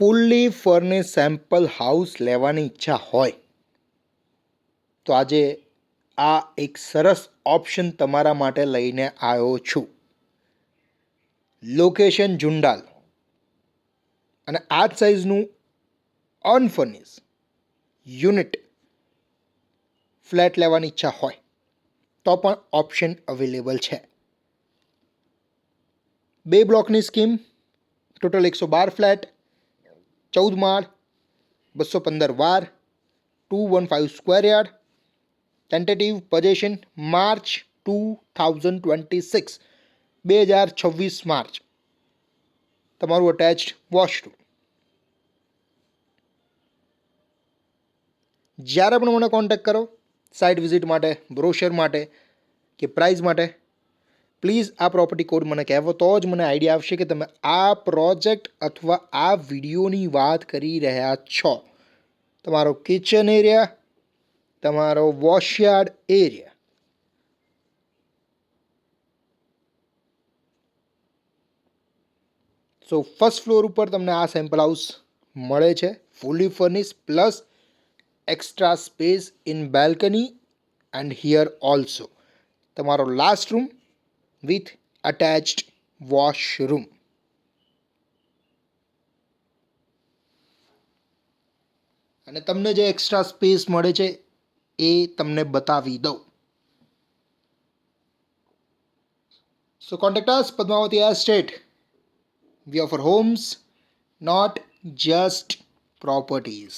Fully furnish sample house લેવાની ઈચ્છા હોય તો આજે આ એક સરસ ઓપ્શન તમારા માટે લઈને આવ્યો છું. લોકેશન જુંડાલ અને આ જ સાઇઝનું અનફર્નિશ યુનિટ ફ્લેટ લેવાની ઈચ્છા હોય તો પણ ઓપ્શન અવેલેબલ છે. 2 બ્લોકની સ્કીમ, ટોટલ 112 ફ્લેટ, 14 માળ, 215 વાર, 215 square yard, tentative possession March 2026, 2026 March. તમારું અટેચ્ડ વોશરૂમ. જ્યારે પણ મને કોન્ટેક્ટ કરો સાઇટ વિઝિટ માટે, બ્રોશર માટે કે પ્રાઇઝ માટે, પ્લીઝ આ પ્રોપર્ટી કોડ મને કહેવો તો જ મને આઈડિયા આવશે કે તમે આ પ્રોજેક્ટ અથવા આ વિડીયોની વાત કરી રહ્યા છો. તમારો કિચન એરિયા, તમારો washyard area, so first floor ઉપર તમને આ સેમ્પલ હાઉસ મળે છે, fully furnish plus extra space in balcony and here also. તમારો last room with attached washroom. અને તમને જે એક્સ્ટ્રા સ્પેસ મળે છે એ તમને બતાવી દઉં. So contact us, Padmavati estate. We offer homes, not just properties.